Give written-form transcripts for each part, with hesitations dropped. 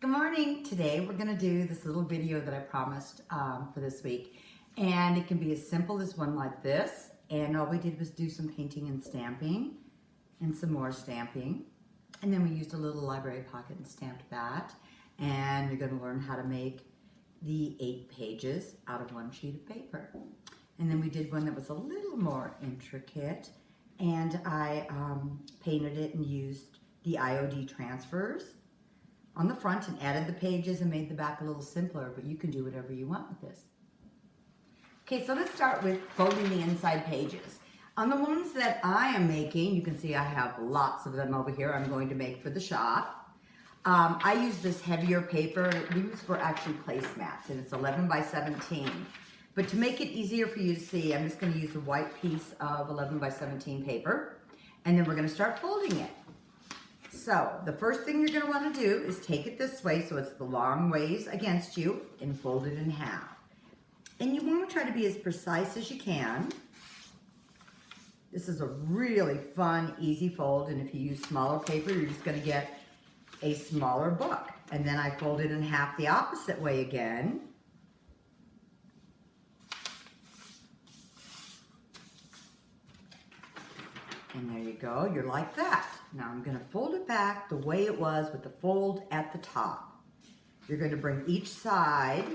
Good morning. Today we're going to do this little video that I promised for this week, and it can be as simple as one like this, and all we did was do some painting and stamping and some more stamping, and then we used a little library pocket and stamped that, and you're going to learn how to make the 8 pages out of one sheet of paper. And then we did one that was a little more intricate, and I painted it and used the IOD transfers on the front and added the pages and made the back a little simpler, but you can do whatever you want with this. Okay, so let's start with folding the inside pages. On the ones that I am making, you can see I have lots of them over here I'm going to make for the shop. I use this heavier paper. These were actually placemats, and it's 11 by 17. But to make it easier for you to see, I'm just going to use a white piece of 11 by 17 paper, and then we're going to start folding it. So the first thing you're going to want to do is take it this way so it's the long ways against you and fold it in half. And you want to try to be as precise as you can. This is a really fun, easy fold, and if you use smaller paper, you're just going to get a smaller book. And then I fold it in half the opposite way again. And there you go, you're like that. Now I'm going to fold it back the way it was with the fold at the top. You're going to bring each side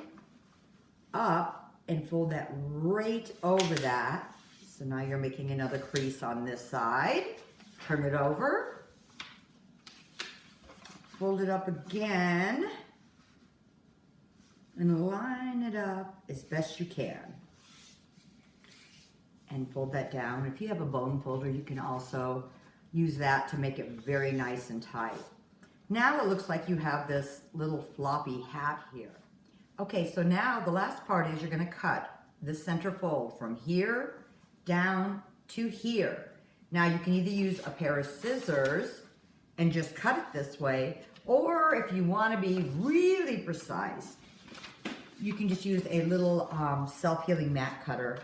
up and fold that right over that. So now you're making another crease on this side. Turn it over. Fold it up again. And line it up as best you can. And fold that down. If you have a bone folder, you can also use that to make it very nice and tight. Now it looks like you have this little floppy hat here. Okay, so now the last part is you're going to cut the center fold from here down to here. Now you can either use a pair of scissors and just cut it this way, or if you want to be really precise, you can just use a little self-healing mat cutter,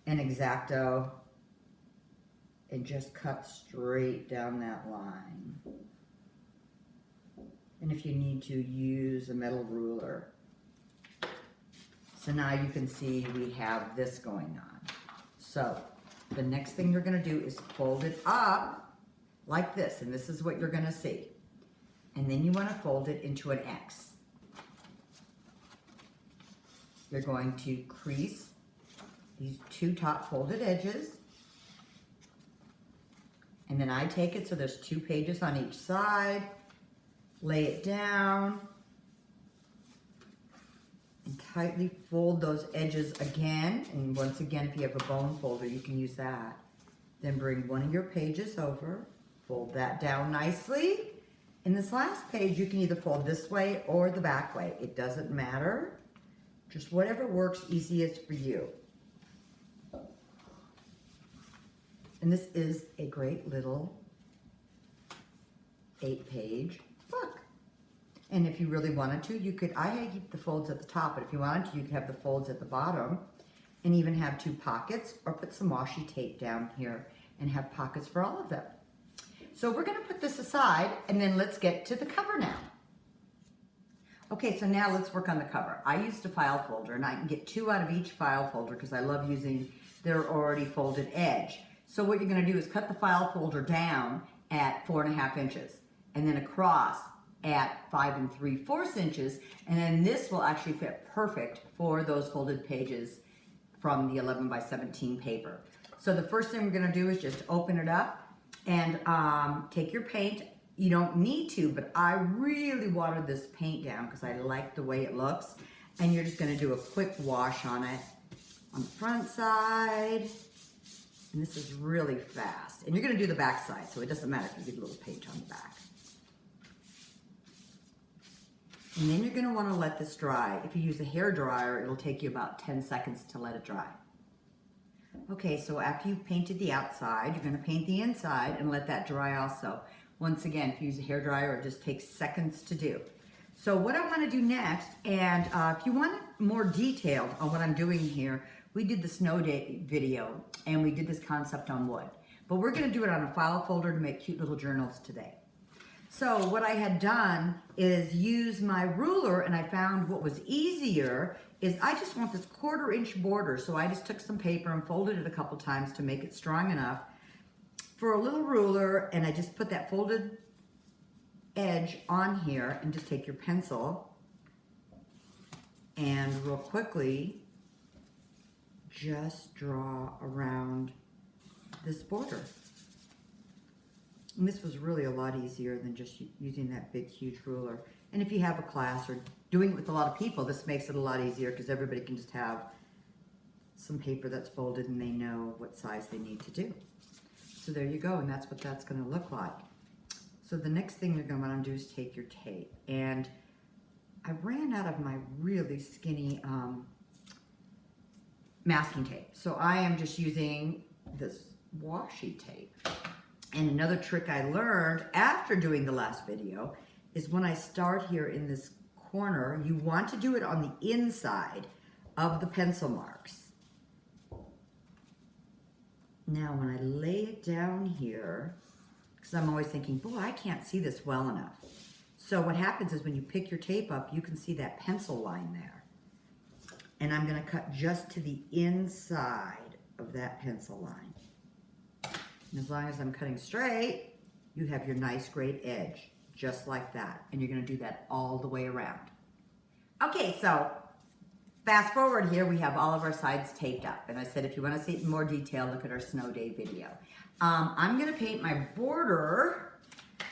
an X-Acto, and just cut straight down that line. And if you need to, use a metal ruler. So now you can see we have this going on. So the next thing you're going to do is fold it up like this, and this is what you're going to see. And then you want to fold it into an X. You're going to crease these 2 top folded edges, and then I take it so there's 2 pages on each side, lay it down, and tightly fold those edges again. And once again, if you have a bone folder, you can use that. Then bring one of your pages over, fold that down nicely. In this last page, you can either fold this way or the back way. It doesn't matter. Just whatever works easiest for you. And this is a great little 8-page book. And if you really wanted to, you could, I keep the folds at the top, but if you wanted to, you could have the folds at the bottom and even have 2 pockets, or put some washi tape down here and have pockets for all of them. So we're going to put this aside, and then let's get to the cover now. Okay, so now let's work on the cover. I used a file folder, and I can get 2 out of each file folder because I love using their already folded edge. So what you're going to do is cut the file folder down at 4.5 inches, and then across at 5 3/4 inches, and then this will actually fit perfect for those folded pages from the 11 by 17 paper. So the first thing we're going to do is just open it up and take your paint. You don't need to, but I really watered this paint down because I like the way it looks. And you're just going to do a quick wash on it on the front side. And this is really fast. And you're going to do the back side, so it doesn't matter if you get a little paint on the back. And then you're going to want to let this dry. If you use a hair dryer, it'll take you about 10 seconds to let it dry. Okay, so after you've painted the outside, you're going to paint the inside and let that dry also. Once again, if you use a hair dryer, it just takes seconds to do. So what I want to do next, and if you want more detailed on what I'm doing here, we did the snow day video, and we did this concept on wood. But we're going to do it on a file folder to make cute little journals today. So what I had done is use my ruler, and I found what was easier is I just want this 1/4 inch border. So I just took some paper and folded it a couple times to make it strong enough for a little ruler, and I just put that folded edge on here, and just take your pencil and real quickly just draw around this border. And this was really a lot easier than just using that big, huge ruler. And if you have a class or doing it with a lot of people, this makes it a lot easier because everybody can just have some paper that's folded and they know what size they need to do. So there you go, and that's what that's gonna look like. So the next thing you're gonna wanna do is take your tape. And I ran out of my really skinny masking tape. So I am just using this washi tape. And another trick I learned after doing the last video is when I start here in this corner, you want to do it on the inside of the pencil marks. Now when I lay it down here, because I'm always thinking, boy, I can't see this well enough. So what happens is when you pick your tape up, you can see that pencil line there. And I'm gonna cut just to the inside of that pencil line. And as long as I'm cutting straight, you have your nice great edge, just like that. And you're gonna do that all the way around. Okay, so fast forward here, we have all of our sides taped up. And I said, if you wanna see it in more detail, look at our snow day video. I'm gonna paint my border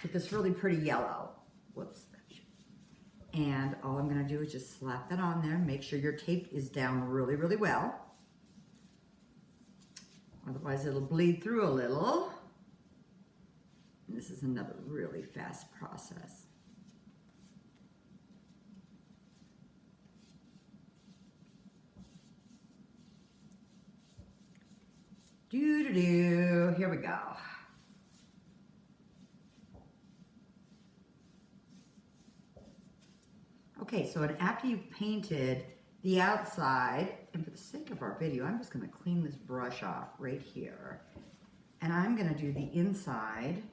with this really pretty yellow. Whoops. And all I'm gonna do is just slap that on there. Make sure your tape is down really, really well. Otherwise it'll bleed through a little. And this is another really fast process. Doo-doo-doo, here we go. Okay, so after you've painted the outside, and for the sake of our video, I'm just gonna clean this brush off right here. And I'm gonna do the inside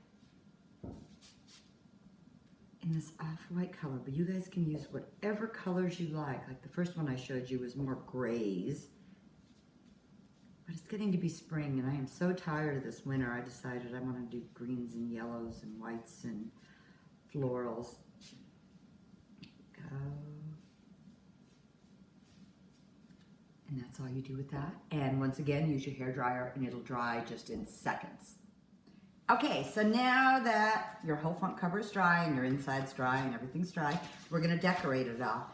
in this off-white color, but you guys can use whatever colors you like. Like the first one I showed you was more grays, but it's getting to be spring and I am so tired of this winter, I decided I wanna do greens and yellows and whites and florals. And that's all you do with that. And once again, use your hair dryer and it'll dry just in seconds. Okay, so now that your whole front cover is dry and your inside's dry and everything's dry, we're gonna decorate it all.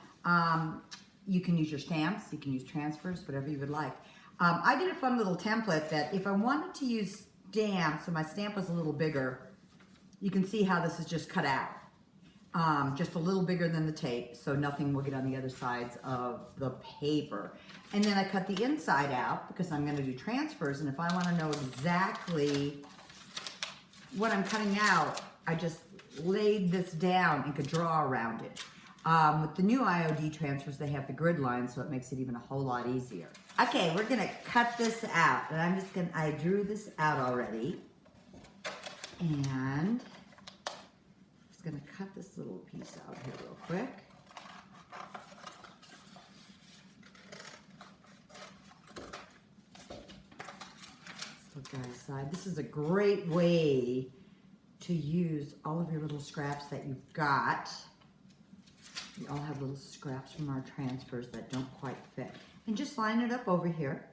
You can use your stamps, you can use transfers, whatever you would like. I did a fun little template that if I wanted to use stamps, so my stamp was a little bigger, you can see how this is just cut out. Just a little bigger than the tape, so nothing will get on the other sides of the paper. And then I cut the inside out because I'm gonna do transfers, and if I wanna know exactly what I'm cutting out, I just laid this down and could draw around it. With the new IOD transfers, they have the grid line, so it makes it even a whole lot easier. Okay, we're gonna cut this out, and I drew this out already, and gonna cut this little piece out here real quick. Let's look at the side. This is a great way to use all of your little scraps that you've got. We all have little scraps from our transfers that don't quite fit. And just line it up over here.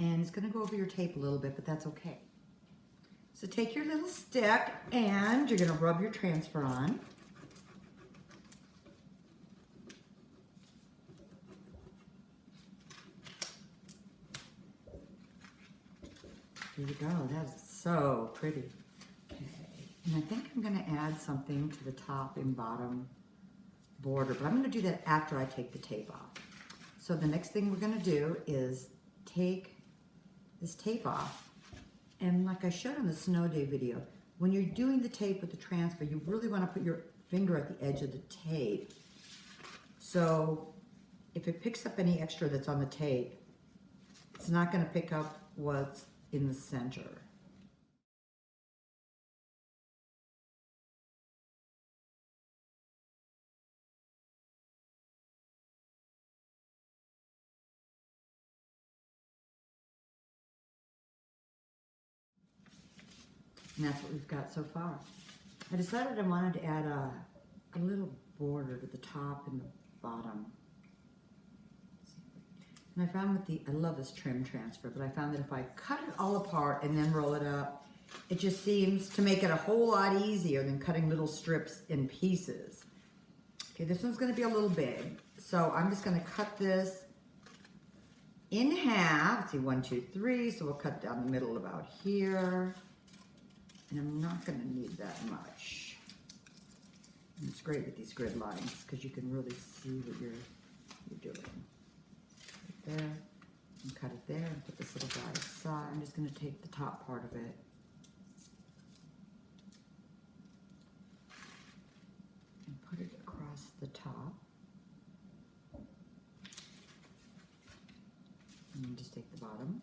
And it's gonna go over your tape a little bit, but that's okay. So take your little stick and you're gonna rub your transfer on. There you go, that's so pretty. Okay, and I think I'm gonna add something to the top and bottom border, but I'm gonna do that after I take the tape off. So the next thing we're gonna do is take this tape off. And like I showed on the snow day video, when you're doing the tape with the transfer, you really want to put your finger at the edge of the tape. So if it picks up any extra that's on the tape, it's not going to pick up what's in the center. And that's what we've got so far. I decided I wanted to add a little border to the top and the bottom. And I found I love this trim transfer, but I found that if I cut it all apart and then roll it up, it just seems to make it a whole lot easier than cutting little strips in pieces. Okay, this one's gonna be a little big. So I'm just gonna cut this in half. Let's see, 1, 2, 3. So we'll cut down the middle about here. And I'm not gonna need that much. And it's great with these grid lines because you can really see what you're doing. Right there, and cut it there, and put this little guy aside. I'm just gonna take the top part of it. And put it across the top. And then just take the bottom.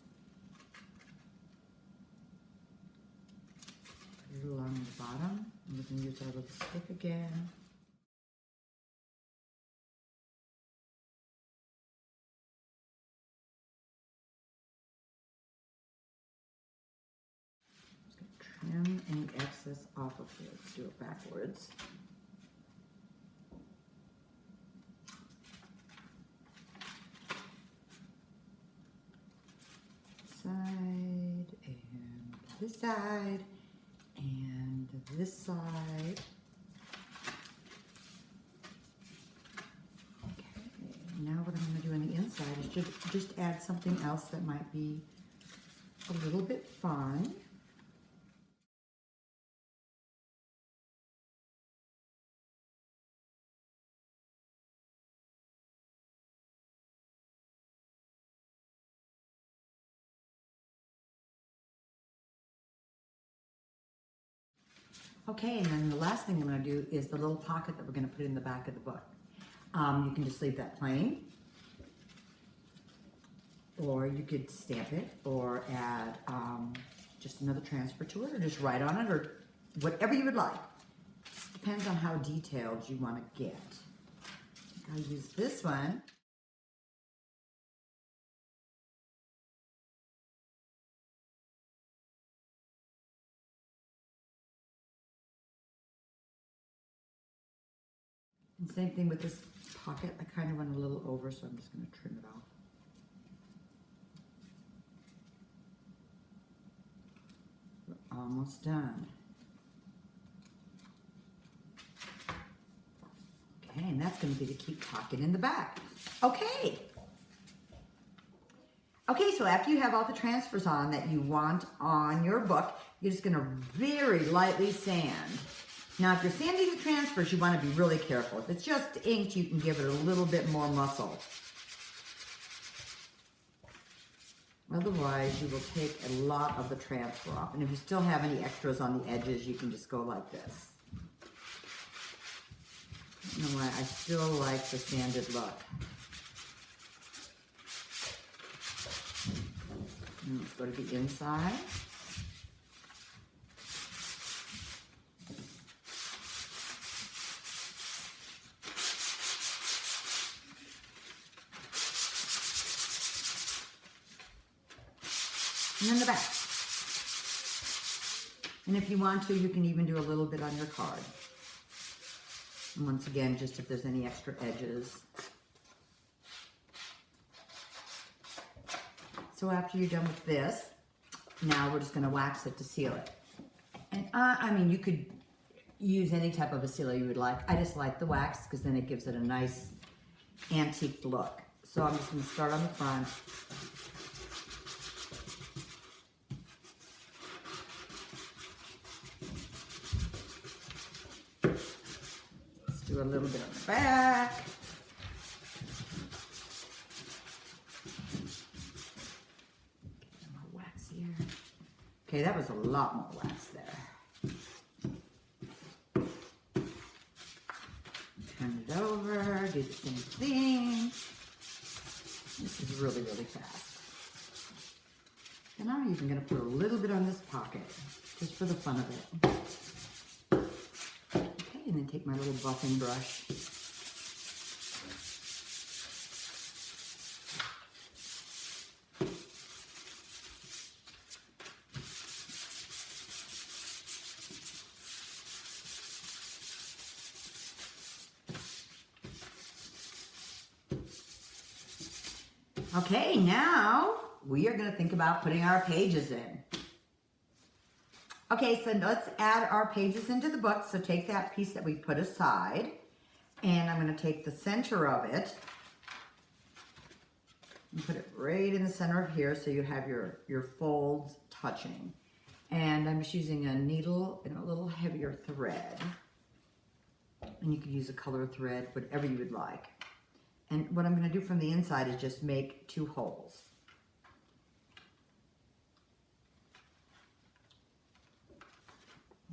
Put it along the bottom. And we can use our little stick again. Just gonna trim any excess off of here. Let's do it backwards. Side and this side and this side. Okay, now what I'm going to do on the inside is just add something else that might be a little bit fun. Okay, and then the last thing I'm going to do is the little pocket that we're going to put in the back of the book. You can just leave that plain, or you could stamp it, or add just another transfer to it, or just write on it, or whatever you would like. Just depends on how detailed you want to get. I'll use this one. And same thing with this pocket. I kind of went a little over, so I'm just going to trim it off. We're almost done. Okay, and that's going to be to keep talking in the back. Okay. Okay, so after you have all the transfers on that you want on your book, you're just going to very lightly sand. Now, if you're sanding the transfers, you want to be really careful. If it's just inked, you can give it a little bit more muscle. Otherwise, you will take a lot of the transfer off. And if you still have any extras on the edges, you can just go like this. You know what? I still like the sanded look. And let's go to the inside. And then the back. And if you want to, you can even do a little bit on your card. And once again, just if there's any extra edges. So after you're done with this, now we're just going to wax it to seal it. And I mean, you could use any type of a sealer you would like. I just like the wax because then it gives it a nice antique look. So I'm just going to start on the front. Do a little bit on the back. Get more wax here. Okay, that was a lot more wax there. Turn it over, do the same thing. This is really, really fast. And I'm even going to put a little bit on this pocket, just for the fun of it. And then take my little buffing brush. Okay, now we are going to think about putting our pages in. Okay, so let's add our pages into the book. So take that piece that we put aside, and I'm going to take the center of it and put it right in the center of here so you have your folds touching. And I'm just using a needle and a little heavier thread. And you could use a color thread, whatever you would like. And what I'm going to do from the inside is just make 2 holes.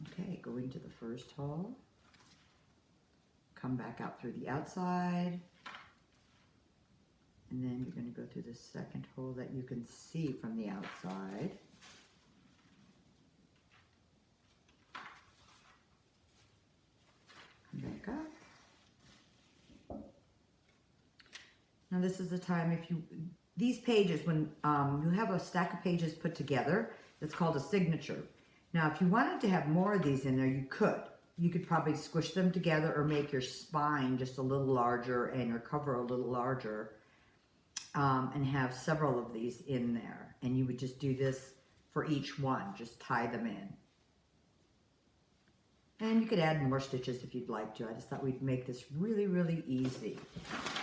Okay, go into the first hole, come back out through the outside, and then you're going to go through the second hole that you can see from the outside. Come back up. Now this is the time these pages, when you have a stack of pages put together, it's called a signature. Now, if you wanted to have more of these in there, you could. You could probably squish them together or make your spine just a little larger and your cover a little larger and have several of these in there. And you would just do this for each one, just tie them in. And you could add more stitches if you'd like to. I just thought we'd make this really, really easy.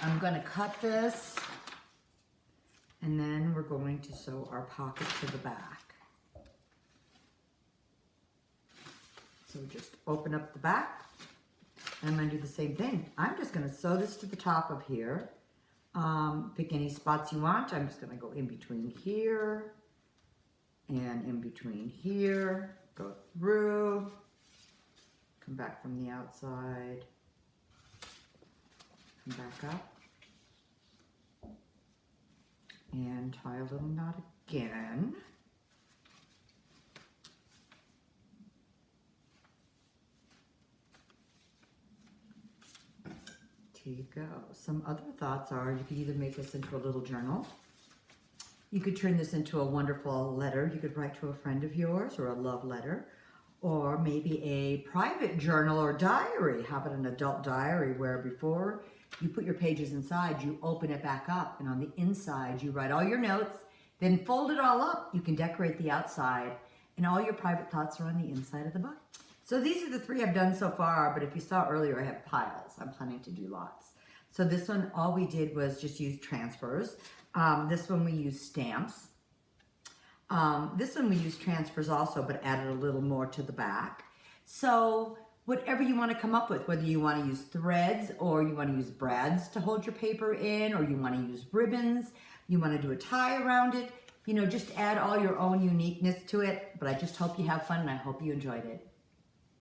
I'm going to cut this, and then we're going to sew our pocket to the back. So just open up the back, and I'm going to do the same thing. I'm just going to sew this to the top of here. Pick any spots you want. I'm just going to go in between here and in between here. Go through. Come back from the outside. Come back up. And tie a little knot again. Here you go. Some other thoughts are you could either make this into a little journal. You could turn this into a wonderful letter. You could write to a friend of yours, or a love letter, or maybe a private journal or diary. How about an adult diary where before you put your pages inside, you open it back up, and on the inside you write all your notes, then fold it all up. You can decorate the outside, and all your private thoughts are on the inside of the book. So these are the 3 I've done so far, but if you saw earlier, I have piles. I'm planning to do lots. So this one, all we did was just use transfers. This one we used stamps. This one we used transfers also, but added a little more to the back. So whatever you want to come up with, whether you want to use threads or you want to use brads to hold your paper in, or you want to use ribbons, you want to do a tie around it, you know, just add all your own uniqueness to it. But I just hope you have fun, and I hope you enjoyed it.